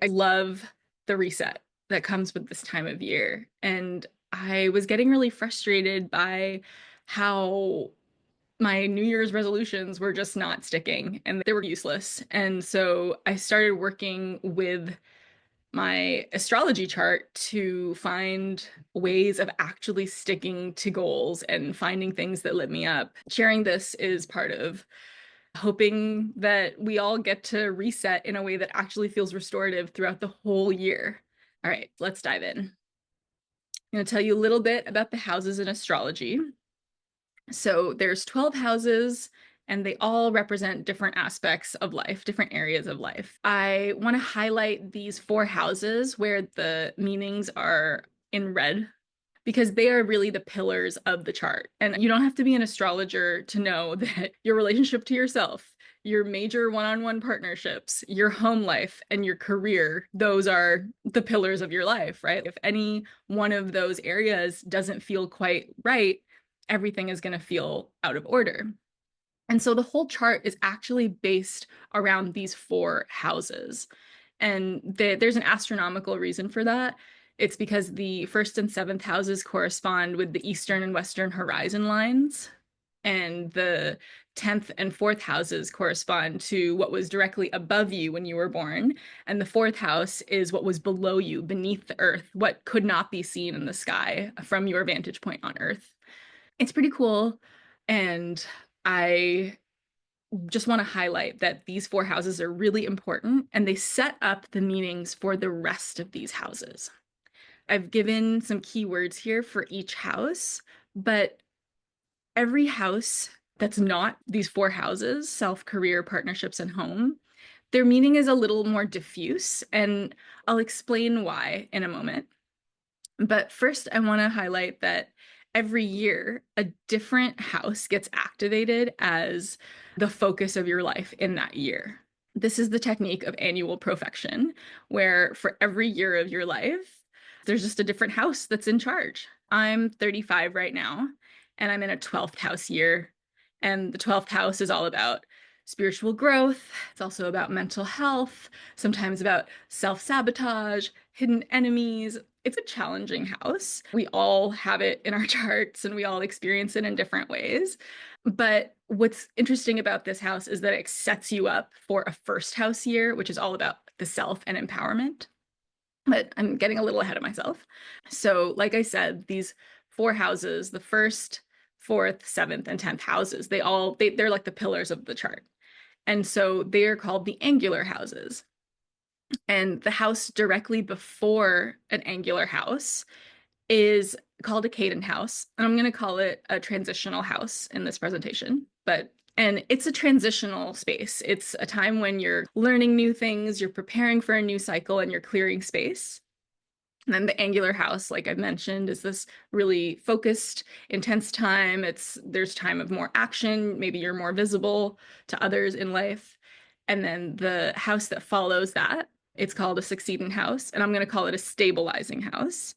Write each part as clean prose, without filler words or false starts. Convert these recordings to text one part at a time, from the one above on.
I love the reset that comes with this time of year. And I was getting really frustrated by how my New Year's resolutions were just not sticking and they were useless. And so I started working with my astrology chart to find ways of actually sticking to goals and finding things that lit me up. Sharing this is part of hoping that we all get to reset in a way that actually feels restorative throughout the whole year. All right, let's dive in. I'm going to tell you a little bit about the houses in astrology. So there's 12 houses and they all represent different aspects of life, different areas of life. I want to highlight these four houses where the meanings are in red because they are really the pillars of the chart. And you don't have to be an astrologer to know that your relationship to yourself, your major one-on-one partnerships, your home life, and your career, those are the pillars of your life, right? If any one of those areas doesn't feel quite right, everything is going to feel out of order. And so the whole chart is actually based around these four houses. And there's an astronomical reason for that. It's because the first and seventh houses correspond with the eastern and western horizon lines. And the 10th and fourth houses correspond to what was directly above you when you were born. And the fourth house is what was below you, beneath the earth, what could not be seen in the sky from your vantage point on earth. It's pretty cool. And I just want to highlight that these four houses are really important and they set up the meanings for the rest of these houses. I've given some keywords here for each house, but every house that's not these four houses, self, career, partnerships, and home, their meaning is a little more diffuse, and I'll explain why in a moment. But first, I want to highlight that every year, a different house gets activated as the focus of your life in that year. This is the technique of annual profection, where for every year of your life, there's just a different house that's in charge. I'm 35 right now, and I'm in a 12th house year. And the 12th house is all about spiritual growth. It's also about mental health, sometimes about self-sabotage, hidden enemies. It's a challenging house. We all have it in our charts and we all experience it in different ways. But what's interesting about this house is that it sets you up for a first house year, which is all about the self and empowerment. But I'm getting a little ahead of myself. So, like I said, these four houses, the first, fourth, seventh, and 10th houses, they're like the pillars of the chart. And so they are called the angular houses. And the house directly before an angular house is called a Caden house. And I'm going to call it a transitional house in this presentation. And it's a transitional space. It's a time when you're learning new things, you're preparing for a new cycle, and you're clearing space. And then the angular house, like I've mentioned, is this really focused, intense time. There's time of more action. Maybe you're more visible to others in life. And then the house that follows that, it's called a succeeding house, and I'm going to call it a stabilizing house.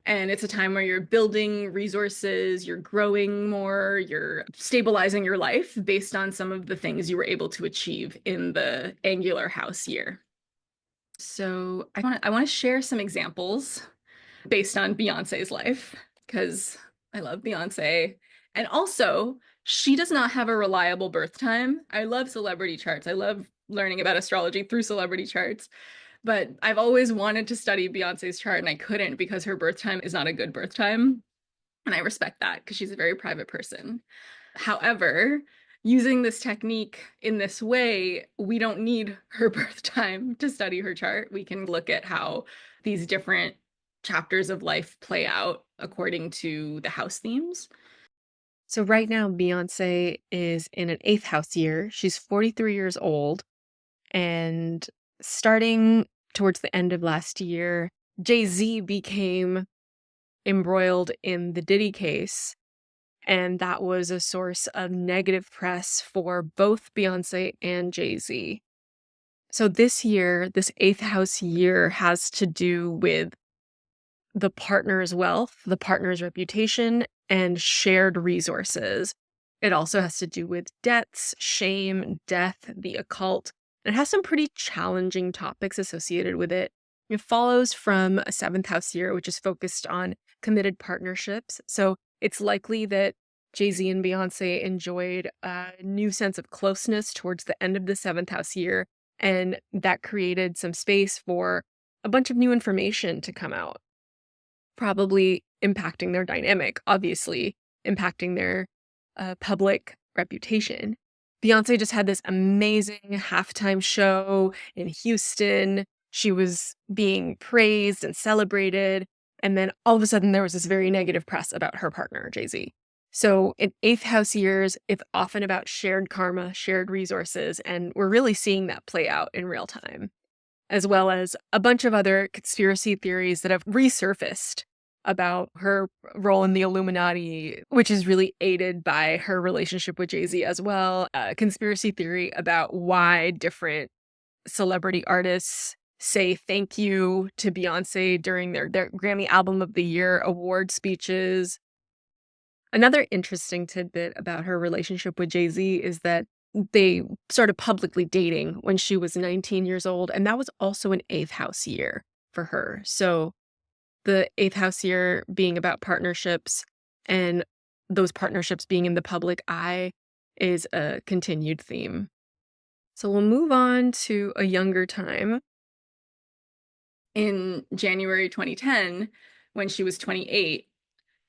And it's a time where you're building resources, you're growing more, you're stabilizing your life based on some of the things you were able to achieve in the angular house year. So I want to share some examples based on Beyonce's life because I love Beyonce. And also, she does not have a reliable birth time. I love celebrity charts. I love learning about astrology through celebrity charts. But I've always wanted to study Beyonce's chart and I couldn't because her birth time is not a good birth time. And I respect that because she's a very private person. However, using this technique in this way, we don't need her birth time to study her chart. We can look at how these different chapters of life play out according to the house themes. So right now, Beyonce is in an eighth house year. She's 43 years old. And starting towards the end of last year, Jay-Z became embroiled in the Diddy case. And that was a source of negative press for both Beyonce and Jay-Z. So this year, this eighth house year has to do with the partner's wealth, the partner's reputation, and shared resources. It also has to do with debts, shame, death, the occult, It has some pretty challenging topics associated with it. It follows from a seventh house year, which is focused on committed partnerships. So it's likely that Jay-Z and Beyonce enjoyed a new sense of closeness towards the end of the seventh house year, and that created some space for a bunch of new information to come out, probably impacting their dynamic, obviously, impacting their public reputation. Beyonce just had this amazing halftime show in Houston. She was being praised and celebrated. And then all of a sudden, there was this very negative press about her partner, Jay Z. So, in eighth house years, it's often about shared karma, shared resources, and we're really seeing that play out in real time, as well as a bunch of other conspiracy theories that have resurfaced about her role in the Illuminati, which is really aided by her relationship with Jay-Z as well. A conspiracy theory about why different celebrity artists say thank you to Beyonce during their Grammy Album of the Year award speeches. Another interesting tidbit about her relationship with Jay-Z is that they started publicly dating when she was 19 years old, and that was also an eighth house year for her. So the eighth house year being about partnerships and those partnerships being in the public eye is a continued theme. So we'll move on to a younger time. In January 2010, when she was 28,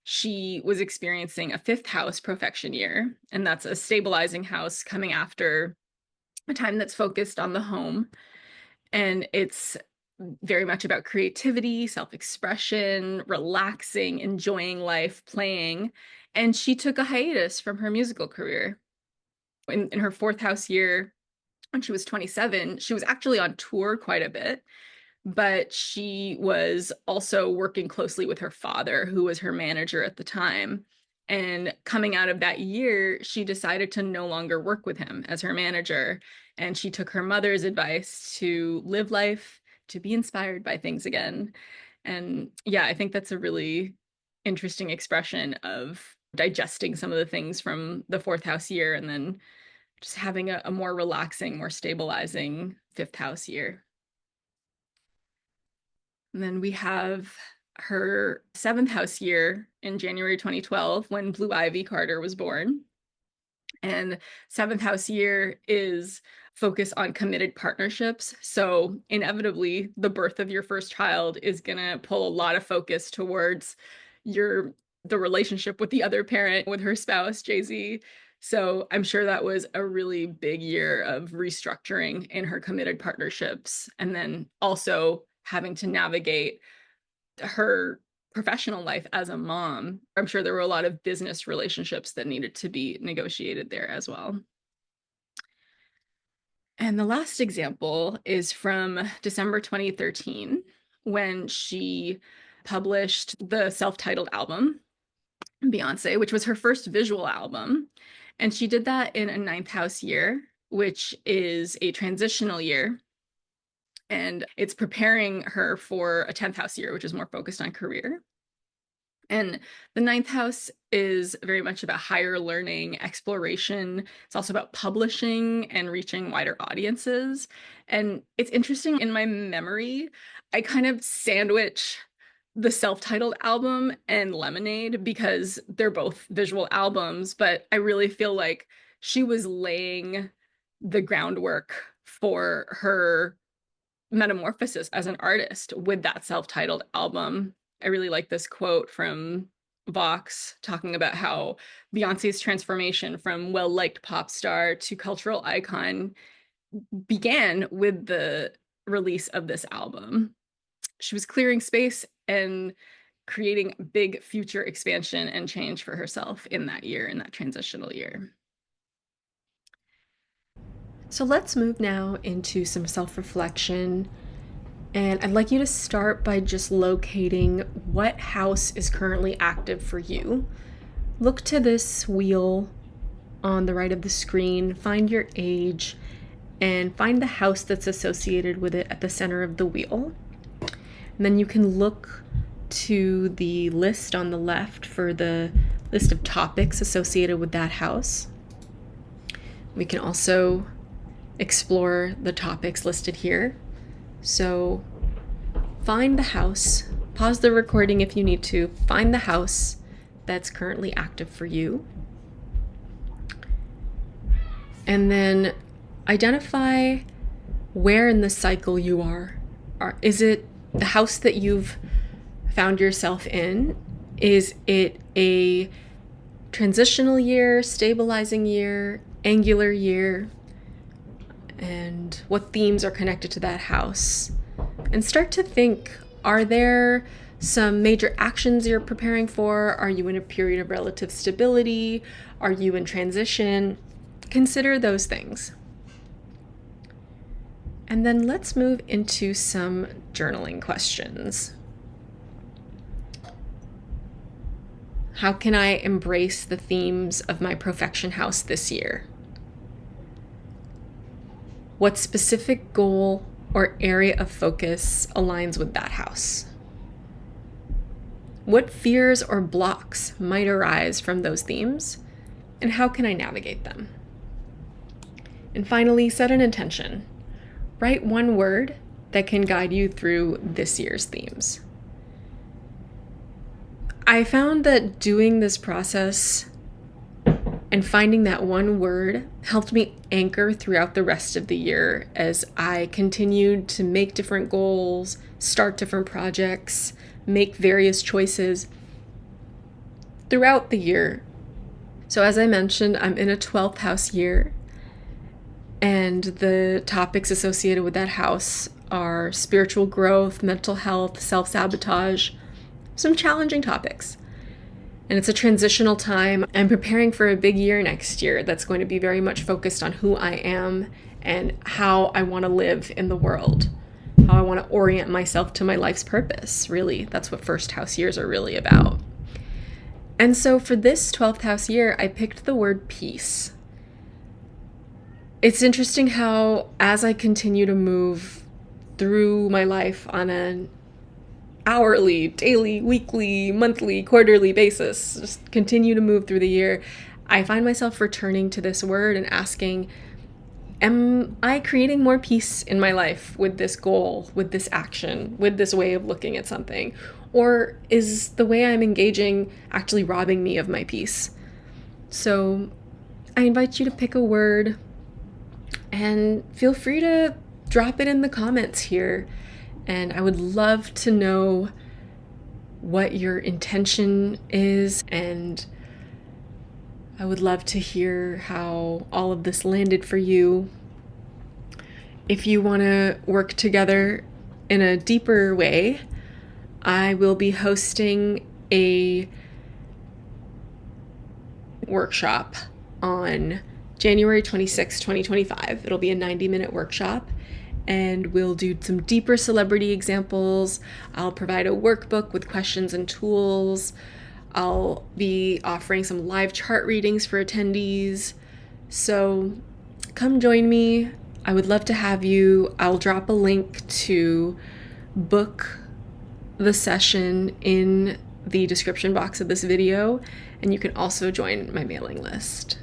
she was experiencing a fifth house profection year, and that's a stabilizing house coming after a time that's focused on the home. And it's very much about creativity, self-expression, relaxing, enjoying life, playing. And she took a hiatus from her musical career. In her fourth house year, when she was 27, she was actually on tour quite a bit, but she was also working closely with her father, who was her manager at the time. And coming out of that year, she decided to no longer work with him as her manager. And she took her mother's advice to live life, to be inspired by things again. And yeah, I think that's a really interesting expression of digesting some of the things from the fourth house year and then just having a more relaxing, more stabilizing fifth house year. And then we have her seventh house year in January 2012 when Blue Ivy Carter was born. And seventh house year is focused on committed partnerships. So inevitably, the birth of your first child is going to pull a lot of focus towards your the relationship with the other parent, with her spouse, Jay-Z. So I'm sure that was a really big year of restructuring in her committed partnerships, and then also having to navigate her professional life as a mom. I'm sure there were a lot of business relationships that needed to be negotiated there as well. And the last example is from December 2013, when she published the self-titled album, Beyonce, which was her first visual album. And she did that in a ninth house year, which is a transitional year. And it's preparing her for a 10th house year, which is more focused on career. And the ninth house is very much about higher learning, exploration. It's also about publishing and reaching wider audiences. And it's interesting, in my memory, I kind of sandwich the self-titled album and Lemonade because they're both visual albums, but I really feel like she was laying the groundwork for her metamorphosis as an artist with that self-titled album. I really like this quote from Vox talking about how Beyonce's transformation from well-liked pop star to cultural icon began with the release of this album. She was clearing space and creating big future expansion and change for herself in that year, in that transitional year. So let's move now into some self reflection. And I'd like you to start by just locating what house is currently active for you. Look to this wheel on the right of the screen, find your age, and find the house that's associated with it at the center of the wheel. And then you can look to the list on the left for the list of topics associated with that house. We can also explore the topics listed here. So find the house, pause the recording if you need to, find the house that's currently active for you, and then identify where in the cycle you are. Is it the house that you've found yourself in? Is it a transitional year, stabilizing year, angular year? And what themes are connected to that house? And start to think, are there some major actions you're preparing for? Are you in a period of relative stability? Are you in transition? Consider those things. And then let's move into some journaling questions. How can I embrace the themes of my Profection house this year? What specific goal or area of focus aligns with that house? What fears or blocks might arise from those themes, and how can I navigate them? And finally, set an intention. Write one word that can guide you through this year's themes. I found that doing this process and finding that one word helped me anchor throughout the rest of the year as I continued to make different goals, start different projects, make various choices throughout the year. So as I mentioned, I'm in a 12th house year, and the topics associated with that house are spiritual growth, mental health, self-sabotage, some challenging topics. And it's a transitional time. I'm preparing for a big year next year that's going to be very much focused on who I am and how I want to live in the world, how I want to orient myself to my life's purpose. Really, that's what first house years are really about. And so for this 12th house year, I picked the word peace. It's interesting how as I continue to move through my life on an hourly, daily, weekly, monthly, quarterly basis, just continue to move through the year, I find myself returning to this word and asking, am I creating more peace in my life with this goal, with this action, with this way of looking at something? Or is the way I'm engaging actually robbing me of my peace? So I invite you to pick a word and feel free to drop it in the comments here. And I would love to know what your intention is, and I would love to hear how all of this landed for you. If you want to work together in a deeper way, I will be hosting a workshop on January 26, 2025. It'll be a 90-minute workshop, and we'll do some deeper celebrity examples. I'll provide a workbook with questions and tools. I'll be offering some live chart readings for attendees. So come join me. I would love to have you. I'll drop a link to book the session in the description box of this video, and you can also join my mailing list.